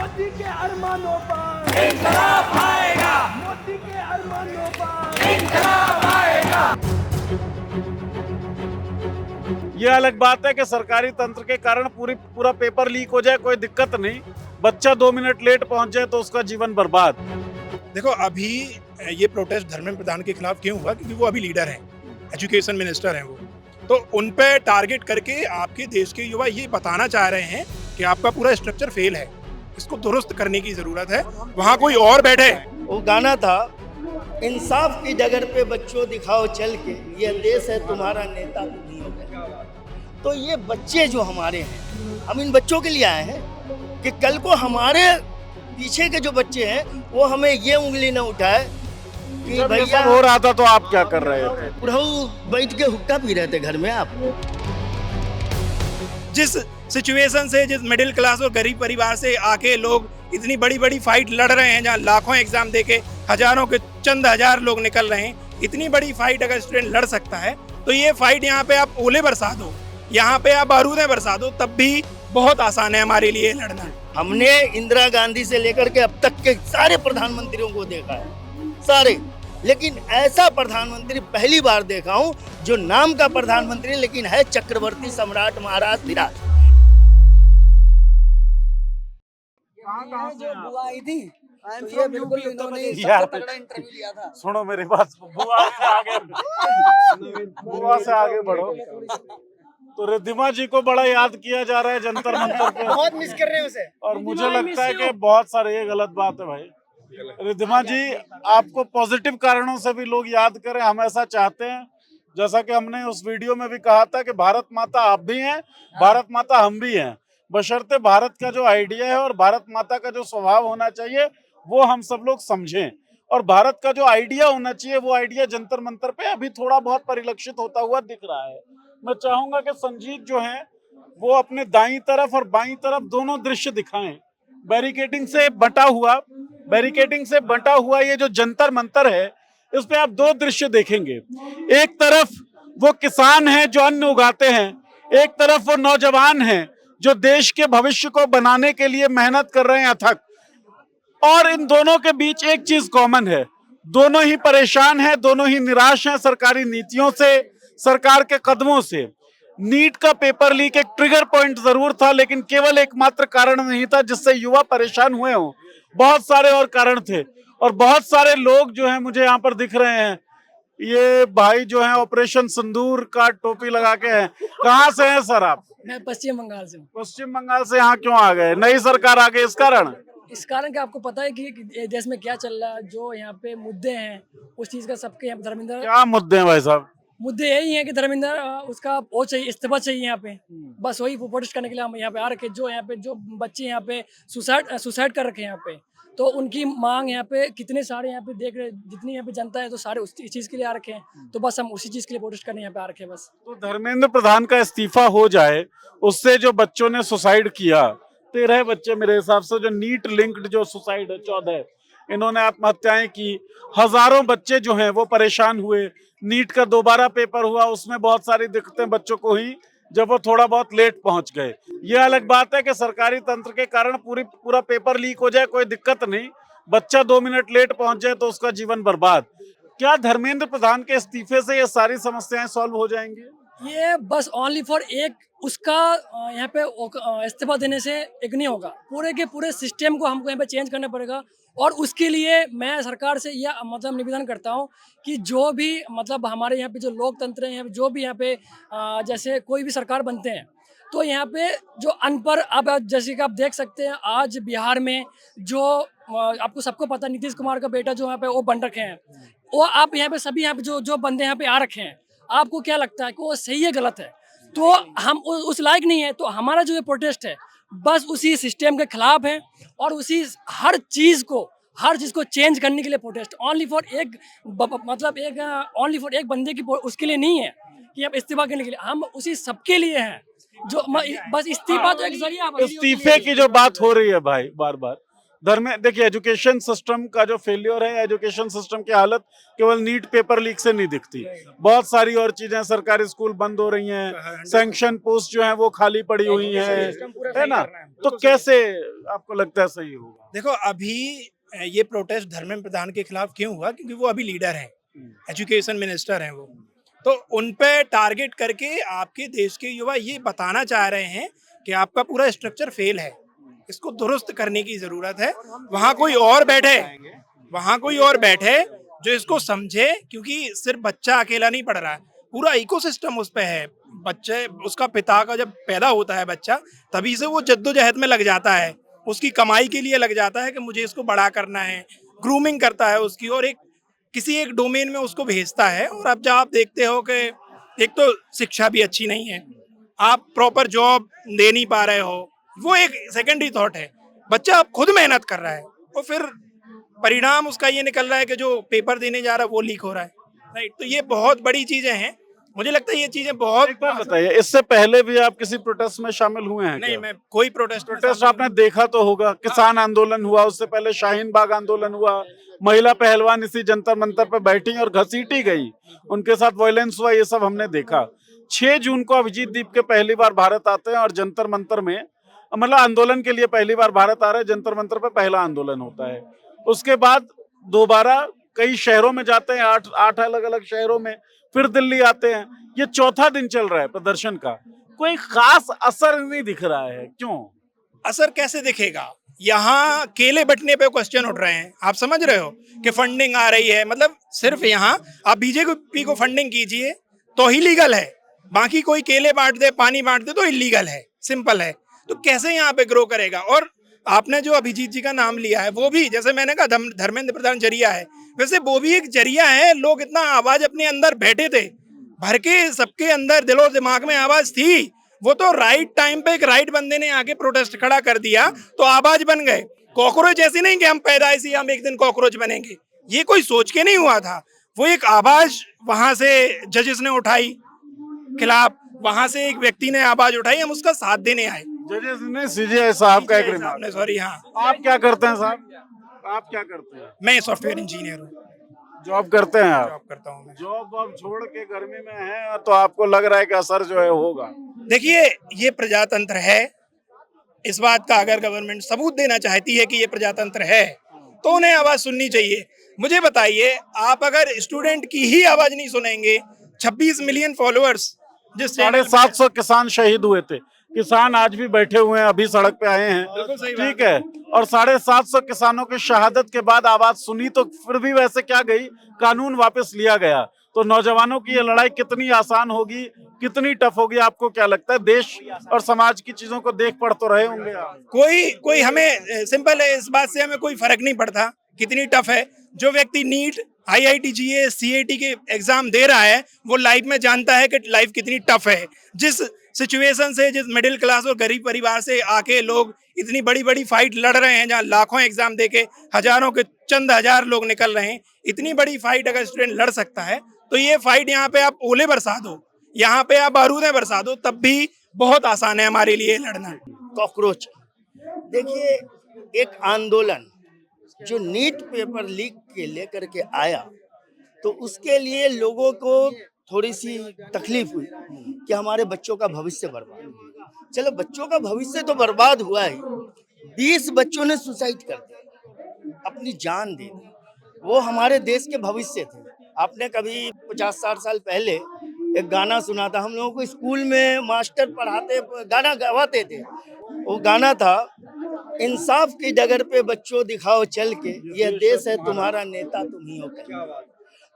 मोदी के अरमानों पर इंकलाब आएगा, मोदी के अरमानों पर इंकलाब आएगा। ये अलग बात है कि सरकारी तंत्र के कारण पूरा पेपर लीक हो जाए, कोई दिक्कत नहीं। बच्चा 2 मिनट लेट पहुंच जाए तो उसका जीवन बर्बाद। देखो, अभी ये प्रोटेस्ट धर्मेंद्र प्रधान के खिलाफ क्यों हुआ? क्योंकि वो अभी लीडर हैं, एजुकेशन मिनिस्टर हैं वो। तो उन पे टारगेट करके आपके देश के युवा ये बताना चाह रहे हैं कि आपका पूरा स्ट्रक्चर फेल है, इसको दुरुस्त करने की जरूरत है। वहाँ कोई और बैठे। वो गाना था, इंसाफ की डगर पे बच्चों दिखाओ चल के, ये देश है तुम्हारा नेता तुम ही होगा। तो ये बच्चे जो हमारे हैं, हम इन बच्चों के लिए आए हैं कि कल को हमारे पीछे के जो बच्चे हैं वो हमें ये उंगली न उठाए कि जब ये भैया सब हो रहा था तो आप क्या कर रहे थे? बुढ़ऊ बैठ के हुक्का पी रहे थे घर में। आप जिस सिचुएशन से, जिस मिडिल क्लास और गरीब परिवार से आके लोग इतनी बड़ी बड़ी फाइट लड़ रहे हैं, जहाँ लाखों एग्जाम देके हजारों के चंद हजार लोग निकल रहे हैं, इतनी बड़ी फाइट अगर स्टूडेंट लड़ सकता है तो ये फाइट यहाँ पे आप ओले बरसा दो, यहाँ पे आप बारूदें बरसा दो, तब भी बहुत आसान है हमारे लिए लड़ना। हमने इंदिरा गांधी से लेकर के अब तक के सारे प्रधानमंत्रियों को देखा है, सारे, लेकिन ऐसा प्रधानमंत्री पहली बार देखा हूं जो नाम का प्रधानमंत्री लेकिन है चक्रवर्ती सम्राट महाराज धीराज। जो बुआ आई थी तो ये बिल्कुल इन्होंने यार, सबसे तगड़ा इंटरव्यू लिया था। सुनो मेरी बात, बुआ से आगे बढ़ो। तो रिद्धिमा जी को बड़ा याद किया जा रहा है जंतर मंतर पे, बहुत मिस कर रहे हैं उसे। और मुझे लगता है कि बहुत सारे, ये गलत बात है भाई। रिद्धिमा जी, आपको पॉजिटिव कारणों से भी लोग याद करें, हम ऐसा चाहते हैं। जैसा कि हमने उस वीडियो में भी कहा था कि भारत माता आप भी हैं, भारत माता हम भी हैं, बशर्ते भारत का जो आइडिया है और भारत माता का जो स्वभाव होना चाहिए वो हम सब लोग समझें। और भारत का जो आइडिया होना चाहिए वो आइडिया जंतर मंतर पे अभी थोड़ा बहुत परिलक्षित होता हुआ दिख रहा है। मैं चाहूंगा कि संजीत जो है वो अपने दाईं तरफ और बाईं तरफ दोनों दृश्य दिखाएं। बैरिकेडिंग से बटा हुआ ये जो जंतर मंतर है, इस पे आप दो दृश्य देखेंगे। एक तरफ वो किसान हैं जो अन्न उगाते हैं, एक तरफ वो नौजवान हैं जो देश के भविष्य को बनाने के लिए मेहनत कर रहे हैं अथक। और इन दोनों के बीच एक चीज कॉमन है, दोनों ही परेशान हैं, दोनों ही निराश हैं सरकारी नीतियों से, सरकार के कदमों से। नीट का पेपर लीक एक ट्रिगर पॉइंट जरूर था, लेकिन केवल एकमात्र कारण नहीं था जिससे युवा परेशान हुए हों। बहुत सारे और कारण थे, और बहुत सारे लोग जो हैं मुझे यहाँ पर दिख रहे हैं। ये भाई जो है ऑपरेशन सिंदूर का टोपी लगा के हैं। कहाँ से हैं सर आप? मैं पश्चिम बंगाल से हूँ। पश्चिम बंगाल से यहाँ क्यों आ गए? नई सरकार आ गई इस कारण? इस कारण कि आपको पता है कि देश में क्या चल रहा है, जो यहाँ पे मुद्दे हैं उस चीज का सबके यहाँ धर्मेंद्र। क्या मुद्दे हैं भाई साहब? मुद्दे यही है कि धर्मेंद्र उसका वो चाहिए, इस्तीफा चाहिए यहाँ पे। बस वही प्रोटेस्ट करने के लिए हम यहाँ पे आ रखे। जो यहाँ पे जो बच्चे यहाँ पे सुसाइड कर रखे हैं यहाँ पे, तो उनकी मांग यहाँ पे कितने सारे यहाँ पे देख रहे, जितनी यहाँ पे जनता है तो सारे इस चीज के लिए आ रखे हैं। तो बस हम उसी चीज के लिए प्रोटेस्ट करने यहाँ पे आ रखे हैं बस। तो धर्मेंद्र प्रधान का इस्तीफा हो जाए, उससे जो बच्चों ने सुसाइड किया, 13 बच्चे मेरे हिसाब से जो नीट लिंक्ड जो सुसाइड है, 14 इन्होंने आत्महत्याएं की, हजारों बच्चे जो हैं वो परेशान हुए। नीट का दोबारा पेपर हुआ, उसमें बहुत सारी दिक्कतें बच्चों को हुई जब वो थोड़ा बहुत लेट पहुंच गए। ये अलग बात है कि सरकारी तंत्र के कारण पूरा पेपर लीक हो जाए, कोई दिक्कत नहीं। बच्चा 2 मिनट लेट पहुंच जाए तो उसका जीवन बर्बाद। क्या धर्मेंद्र प्रधान के इस्तीफे से ये सारी समस्याएं सॉल्व हो जाएंगी? ये बस ओनली फॉर एक उसका यहाँ पे इस्तीफा देने से एक नहीं होगा, पूरे के पूरे सिस्टम को हमको यहाँ पे चेंज करना पड़ेगा। और उसके लिए मैं सरकार से यह मतलब निवेदन करता हूँ कि जो भी मतलब हमारे यहाँ पे जो लोकतंत्र है, जो भी यहाँ पे जैसे कोई भी सरकार बनते हैं तो यहाँ पे जो अनपढ़, अब जैसे कि आप देख सकते हैं आज बिहार में जो आपको सबको पता, नीतीश कुमार का बेटा जो यहाँ पे वो बन रखे हैं, वो आप यहाँ पे सभी यहाँ पे जो बंदे यहाँ पे आ रखे हैं, आपको क्या लगता है कि वो सही है गलत है? तो हम उस लायक नहीं है। तो हमारा जो ये प्रोटेस्ट है बस उसी सिस्टम के खिलाफ है और उसी हर चीज को चेंज करने के लिए प्रोटेस्ट। ओनली फॉर एक ओनली फॉर एक बंदे की उसके लिए नहीं है कि आप इस्तीफा करने के लिए, हम उसी सबके लिए हैं। जो बस इस्तीफा तो एक जरिया। इस्तीफे की जो बात हो रही है भाई बार बार, धर्मेंद्र, देखिए एजुकेशन सिस्टम का जो फेल्योर है, एजुकेशन सिस्टम की हालत केवल नीट पेपर लीक से नहीं दिखती, बहुत सारी और चीजें, सरकारी स्कूल बंद हो रही हैं, सैंक्शन पोस्ट जो है वो खाली पड़ी हुई है ना। तो कैसे आपको लगता है सही होगा? देखो, अभी ये प्रोटेस्ट धर्मेंद्र प्रधान के खिलाफ क्यों हुआ? क्योंकि वो अभी लीडर हैं, एजुकेशन मिनिस्टर हैं वो। तो उन पे टारगेट करके आपके देश के युवा ये बताना चाह रहे हैं कि आपका पूरा स्ट्रक्चर फेल है, इसको दुरुस्त करने की जरूरत है। वहाँ कोई और बैठे जो इसको समझे, क्योंकि सिर्फ बच्चा अकेला नहीं पढ़ रहा है, पूरा इकोसिस्टम उस पे है। बच्चे, उसका पिता का जब पैदा होता है बच्चा, तभी से वो जद्दोजहद में लग जाता है, उसकी कमाई के लिए लग जाता है कि मुझे इसको बड़ा करना है, ग्रूमिंग करता है उसकी, और किसी एक डोमेन में उसको भेजता है। और अब जब आप देखते हो कि एक तो शिक्षा भी अच्छी नहीं है, आप प्रॉपर जॉब दे नहीं पा रहे हो, वो एक सेकेंडरी थॉट है। बच्चा अब खुद मेहनत कर रहा है और फिर परिणाम उसका ये निकल रहा है कि जो पेपर देने जा रहा है वो लीक हो रहा है, राइट। तो ये बहुत बड़ी चीजें हैं, मुझे लगता है ये चीजें बहुत। एक बार बताइए, इससे पहले भी आप किसी प्रोटेस्ट में शामिल हुए हैं? नहीं, मैं कोई प्रोटेस्ट आपने देखा तो होगा, किसान आंदोलन हुआ, उससे पहले शाहीन बाग आंदोलन हुआ, महिला पहलवान इसी जंतर मंतर पर बैठी और घसीटी गई, उनके साथ वायलेंस हुआ, ये सब हमने देखा। 6 जून को अभिजीत दीप के पहली बार भारत आते हैं और जंतर मंतर में, मतलब आंदोलन के लिए पहली बार भारत आ रहे हैं, जंतर मंतर पे पहला आंदोलन होता है। उसके बाद दोबारा कई शहरों में जाते हैं, 8 अलग अलग शहरों में, फिर दिल्ली आते हैं। ये चौथा दिन चल रहा है प्रदर्शन का, कोई खास असर नहीं दिख रहा है, क्यों? असर कैसे दिखेगा? यहाँ केले बटने पे क्वेश्चन उठ रहे हैं, आप समझ रहे हो कि फंडिंग आ रही है, मतलब सिर्फ यहाँ आप बीजेपी को फंडिंग कीजिए तो ही लीगल है, बाकी कोई केले बांट दे, पानी बांट दे तो इलीगल है, सिंपल है। तो कैसे यहाँ पे ग्रो करेगा? और आपने जो अभिजीत जी का नाम लिया है, वो भी, जैसे मैंने कहा, धर्मेंद्र प्रधान जरिया है, वैसे वो भी एक जरिया है। लोग इतना आवाज अपने अंदर बैठे थे भर के, सबके अंदर दिलो दिमाग में आवाज थी, वो तो राइट टाइम पे एक राइट बंदे ने आके प्रोटेस्ट खड़ा कर दिया तो आवाज बन गए। कॉकरोच ऐसी नहीं कि हम पैदाइशी हम एक दिन कॉकरोच बनेंगे, ये कोई सोच के नहीं हुआ था। वो एक आवाज वहां से जजेस ने उठाई खिलाफ, वहां से एक व्यक्ति ने आवाज उठाई, हम उसका साथ देने आए। जजेस ने, सीजे साहब का एक रिमार्क। सॉरी, हाँ। आप क्या करते हैं साहब? आप क्या करते हैं? मैं सॉफ्टवेयर इंजीनियर हूँ। जॉब करते हैं आप? जॉब करता हूँ मैं। जॉब आप छोड़ के गर्मी में हैं, तो आपको लग रहा है कि असर जो है होगा? देखिए, ये प्रजातंत्र है, इस बात का अगर गवर्नमेंट सबूत देना चाहती है कि ये प्रजातंत्र है तो उन्हें आवाज सुननी चाहिए। मुझे बताइए, आप अगर स्टूडेंट की ही आवाज नहीं सुनेंगे, 26 मिलियन फॉलोअर्स, जिस 750 किसान शहीद हुए थे, किसान आज भी बैठे हुए हैं, अभी सड़क पे आए हैं, बिल्कुल सही ठीक है, और 750 किसानों की शहादत के बाद आवाज सुनी तो फिर भी वैसे क्या गई, कानून वापस लिया गया। तो नौजवानों की ये लड़ाई कितनी आसान होगी, कितनी टफ होगी, आपको क्या लगता है? देश और समाज की चीजों को देख पढ़ तो रहे होंगे आप। कोई हमें सिंपल है, इस बात से हमें कोई फर्क नहीं पड़ता कितनी टफ है। जो व्यक्ति नीट, IIT, GA, CAT के एग्जाम दे रहा है, वो लाइफ में जानता है कि लाइफ कितनी टफ है। जिस सिचुएशन से, जिस मिडिल क्लास और गरीब परिवार से आके लोग इतनी बड़ी बड़ी फाइट लड़ रहे हैं, जहाँ लाखों एग्जाम देके हजारों के चंद हजार लोग निकल रहे हैं, इतनी बड़ी फाइट अगर स्टूडेंट लड़ सकता है तो ये फाइट, यहाँ पे आप ओले बरसा दो, यहाँ पे आप बारूदें बरसा दो, तब भी बहुत आसान है हमारे लिए लड़ना। कॉकरोच, देखिए, एक आंदोलन जो नीट पेपर लीक के लेकर के आया, तो उसके लिए लोगों को थोड़ी सी तकलीफ हुई कि हमारे बच्चों का भविष्य बर्बाद हुआ। चलो, बच्चों का भविष्य तो बर्बाद हुआ ही, 20 बच्चों ने सुसाइड कर दिया, अपनी जान दे दी। वो हमारे देश के भविष्य थे। आपने कभी 50-60 साल पहले एक गाना सुना था, हम लोगों को स्कूल में मास्टर पढ़ाते, गाना गवाते थे। वो गाना था, इंसाफ की डगर पे बच्चों दिखाओ चल के, ये देश है तुम्हारा नेता तुम ही हो कल।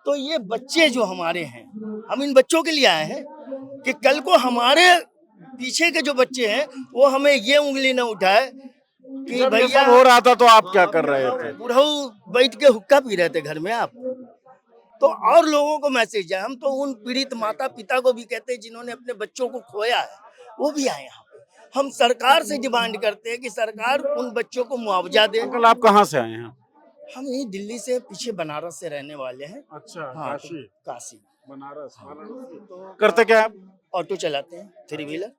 तो ये बच्चे जो हमारे हैं, हम इन बच्चों के लिए आए हैं कि कल को हमारे पीछे के जो बच्चे हैं वो हमें ये उंगली न उठाए कि भैया हो रहा था तो आप क्या कर रहे थे? बुढ़ऊ बैठ के हुक्का पी रहे थे घर में आप। तो और लोगों को मैसेज है, हम तो उन पीड़ित माता पिता को भी कहते हैं जिन्होंने अपने बच्चों को खोया है, वो भी आए यहाँ पे। हम सरकार से डिमांड करते हैं कि सरकार उन बच्चों को मुआवजा दे। अंकल, आप कहाँ से आए हैं? हम यही दिल्ली से, पीछे बनारस से रहने वाले हैं। अच्छा, हाँ, काशी। काशी। बनारस, वाराणसी। करते क्या आप? ऑटो चलाते हैं, 3 व्हीलर।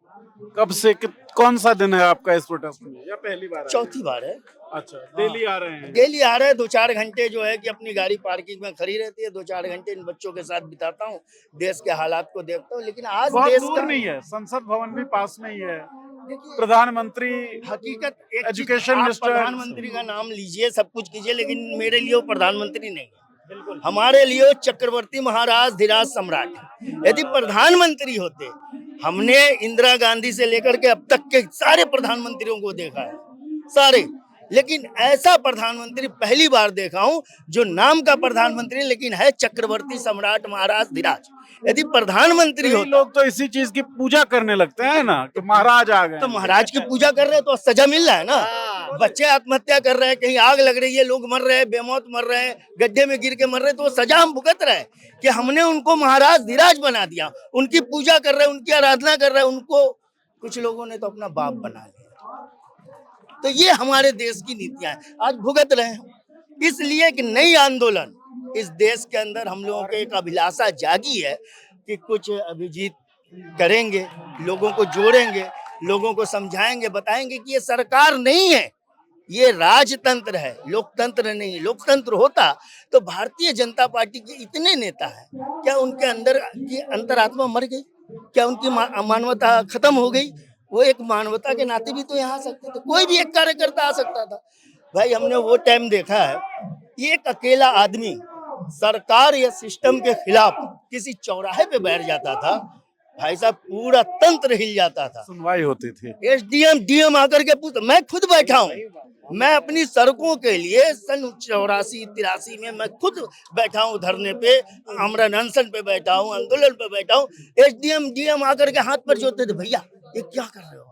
कब से कौन सा दिन है आपका इस प्रोटेस्ट में, या पहली बार आए हैं? चौथी बार है। अच्छा, डेली आ रहे हैं? डेली आ रहे हैं। 2-4 घंटे जो है कि अपनी गाड़ी पार्किंग में खड़ी रहती है, 2-4 घंटे इन बच्चों के साथ बिताता हूँ, देश के हालात को देखता हूँ। लेकिन आज बहुत देश दूर का नहीं है, संसद भवन भी पास में ही है, देखिए, प्रधानमंत्री, हकीकत एक चीज, एजुकेशन आप मिनिस्टर। प्रधानमंत्री का नाम लीजिए, सब कुछ कीजिए, लेकिन मेरे लिए वो प्रधानमंत्री नहीं है। हमारे लिए वो चक्रवर्ती महाराज धीराज सम्राट है। यदि प्रधानमंत्री होते, हमने इंदिरा गांधी से लेकर के अब तक के सारे प्रधानमंत्रियों को देखा है, सारे, लेकिन ऐसा प्रधानमंत्री पहली बार देखा हूं जो नाम का प्रधानमंत्री लेकिन है चक्रवर्ती सम्राट महाराज धीराज। यदि प्रधानमंत्री कई होता लोग तो इसी चीज की पूजा करने लगते हैं ना कि महाराज आ गए। तो महाराज की पूजा कर रहे हैं तो सजा मिल रहा है ना। बच्चे आत्महत्या कर रहे हैं, कहीं आग लग रही है, लोग मर रहे हैं, बेमौत मर रहे हैं, गड्ढे में गिर के मर रहे हैं, तो वो सजा हम भुगत रहे हैं कि हमने उनको महाराज धीराज बना दिया, उनकी पूजा कर रहे हैं, उनकी आराधना कर रहे हैं। उनको कुछ लोगों ने तो अपना बाप बना लिया। तो ये हमारे देश की नीतियां हैं, आज भुगत रहे हैं। इसलिए कि नई आंदोलन इस देश के अंदर हम लोगों के एक अभिलाषा जागी है कि कुछ अभिजीत करेंगे, लोगों को जोड़ेंगे, लोगों को समझाएंगे, बताएंगे कि ये सरकार नहीं है, ये राजतंत्र है, लोकतंत्र नहीं। लोकतंत्र होता तो भारतीय जनता पार्टी के इतने नेता हैं, क्या उनके अंदर की अंतरात्मा मर गई? क्या उनकी मानवता खत्म हो गई? वो एक मानवता के नाते भी तो यहाँ आ सकते थे, कोई भी एक कार्यकर्ता आ सकता था। भाई हमने वो टाइम देखा है, एक अकेला आदमी सरकार या सिस्टम के खिलाफ किसी चौराहे पे बैठ जाता था, भाई साहब पूरा तंत्र हिल जाता था। सुनवाई होती थी। एसडीएम डीएम आकर के पूछता, मैं खुद बैठा हूँ, मैं अपनी सड़कों के लिए सन 84-83 में मैं खुद बैठा हूँ धरने पे, आमरण अनशन पे बैठा हूँ, आंदोलन पे बैठा हूँ। एसडीएम डीएम आकर के हाथ पर जोड़ते थे, भैया ये क्या कर रहे हो?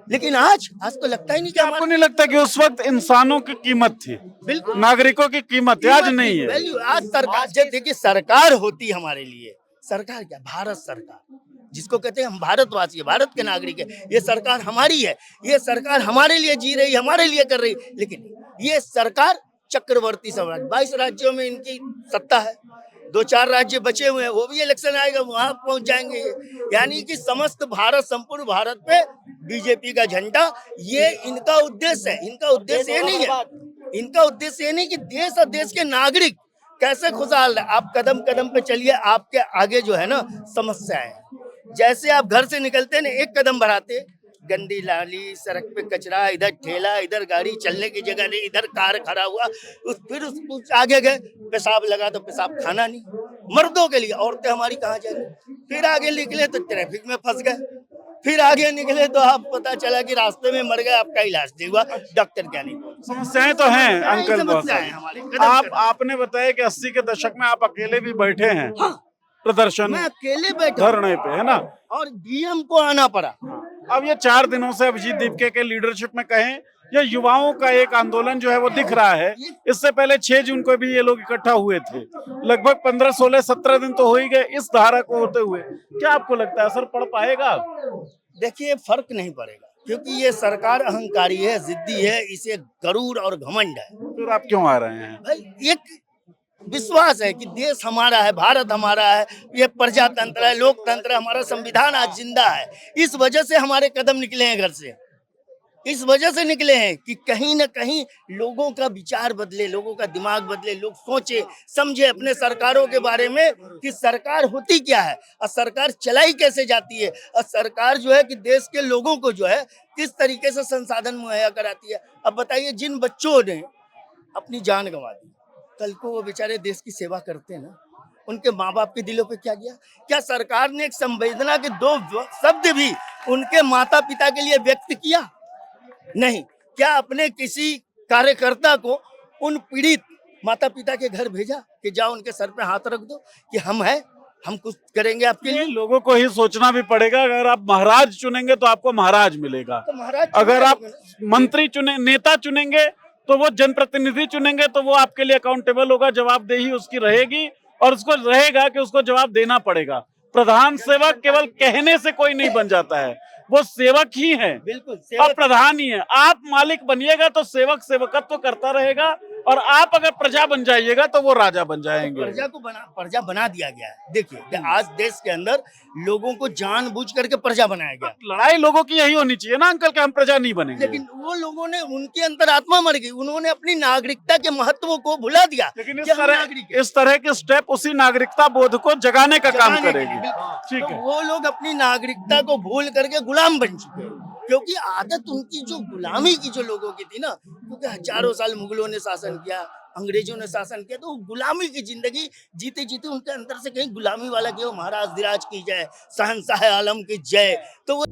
लेकिन आज तो लगता ही नहीं कि आपको नहीं लगता कि उस वक्त इंसानों की कीमत थी, बिल्कुल नागरिकों की कीमत थी, आज नहीं है? वैल्यू आज सरकार, जब देखिए सरकार होती हमारे लिए, सरकार क्या, भारत सरकार जिसको कहते हैं हम भारतवासी है, भारत के नागरिक है, ये सरकार हमारी है, ये सरकार हमारे लिए जी रही, हमारे लिए कर रही। लेकिन ये सरकार चक्रवर्ती सम्राट, 22 राज्यों में इनकी सत्ता है, 2-4 राज्य बचे हुए हैं, वो भी इलेक्शन आएगा वहां पहुंच जाएंगे। यानी कि समस्त भारत, संपूर्ण भारत पे बीजेपी का झंडा, ये इनका उद्देश्य है। इनका उद्देश्य ये नहीं है, इनका उद्देश्य ये नहीं कि देश और देश के नागरिक कैसे खुशहाल रहे। आप कदम कदम पे चलिए, आपके आगे जो है ना समस्याएं, जैसे आप घर से निकलते हैं ना, एक कदम बढ़ाते गंदी नाली, सड़क पे कचरा, इधर ठेला, इधर गाड़ी चलने की जगह नहीं, इधर कार खड़ा हुआ, फिर उस आगे गए, पेशाब लगा तो पेशाब खाना नहीं, मर्दों के लिए, औरतें हमारी कहाँ जाएंगी? फिर आगे निकले तो ट्रैफिक में फंस गए, फिर आगे निकले तो आप पता चला कि रास्ते में मर गए, आपका इलाज नहीं हुआ, डॉक्टर क्या नहीं। समस्याएं तो हैं अंकल, बहुत समस्याएं सारी। हमारे आपने बताया कि 80 के दशक में आप अकेले भी बैठे हैं, हाँ, प्रदर्शन, मैं अकेले बैठा धरने पे, है ना? और डीएम को आना पड़ा। अब ये 4 दिनों से अभिजीत दीपके के लीडरशिप में कहें, ये युवाओं का एक आंदोलन जो है वो दिख रहा है। इससे पहले 6 जून को भी ये लोग इकट्ठा हुए थे, लगभग 15, 16, 17 दिन तो हो ही गए इस धारा को होते हुए। क्या आपको लगता है असर पड़ पाएगा? देखिए फर्क नहीं पड़ेगा, क्योंकि ये सरकार अहंकारी है, जिद्दी है, इसे गरूर और घमंड है। फिर आप क्यों आ रहे हैं? भाई एक विश्वास है कि देश हमारा है, भारत हमारा है, ये प्रजातंत्र है, लोकतंत्र, हमारा संविधान आज जिंदा है। इस वजह से हमारे कदम निकले हैं घर से, इस वजह से निकले हैं कि कहीं ना कहीं लोगों का विचार बदले, लोगों का दिमाग बदले, लोग सोचे समझे अपने सरकारों के बारे में कि सरकार होती क्या है और सरकार चलाई कैसे जाती है, और सरकार जो है कि देश के लोगों को जो है किस तरीके से संसाधन मुहैया कराती है। अब बताइए, जिन बच्चों ने अपनी जान गंवा दी, कल को वो बेचारे देश की सेवा करते हैं ना, उनके माँ बाप के दिलों पे क्या गया? क्या सरकार ने एक संवेदना के 2 शब्द भी उनके माता पिता के लिए व्यक्त किया? नहीं। क्या अपने किसी कार्यकर्ता को उन पीड़ित माता पिता के घर भेजा कि जाओ उनके सर पे हाथ रख दो कि हम हैं, हम कुछ करेंगे आपके लिए? लोगों को ही सोचना भी पड़ेगा। अगर आप महाराज चुनेंगे तो आपको महाराज मिलेगा, तो महाराज अगर आप मंत्री चुने, नेता चुनेंगे तो वो जनप्रतिनिधि चुनेंगे तो वो आपके लिए अकाउंटेबल होगा, जवाबदेही उसकी रहेगी और उसको रहेगा कि उसको जवाब देना पड़ेगा। प्रधान सेवक केवल कहने से कोई नहीं बन जाता है, वो सेवक ही है, बिल्कुल और प्रधान ही है। आप मालिक बनिएगा तो सेवक सेवकत्व करता रहेगा और आप अगर प्रजा बन जाइएगा तो वो राजा बन जाएंगे। प्रजा बना दिया गया है। देखिए आज देश के अंदर लोगों को जानबूझ करके प्रजा बनाया गया, लड़ाई लोगों की यही होनी चाहिए ना अंकल, कि हम प्रजा नहीं बनेंगे। लेकिन वो लोगों ने, उनके अंदर आत्मा मर गई, उन्होंने अपनी नागरिकता के महत्व को भुला दिया। लेकिन कि हम नागरिक हैं। इस तरह के स्टेप उसी नागरिकता बोध को जगाने का काम जगाने के करेगी। लिए। ठीक तो है। वो लोग अपनी नागरिकता को भूल करके गुलाम बन चुके हैं, क्योंकि आदत उनकी जो गुलामी की जो लोगों की थी ना, क्योंकि हजारों साल मुगलों ने शासन किया, अंग्रेजों ने शासन किया, तो गुलामी की जिंदगी जीते जीते उनके अंदर से कहीं गुलामी वाला कि वो महाराज धीराज की जय, शहंशाह आलम की जय, तो वो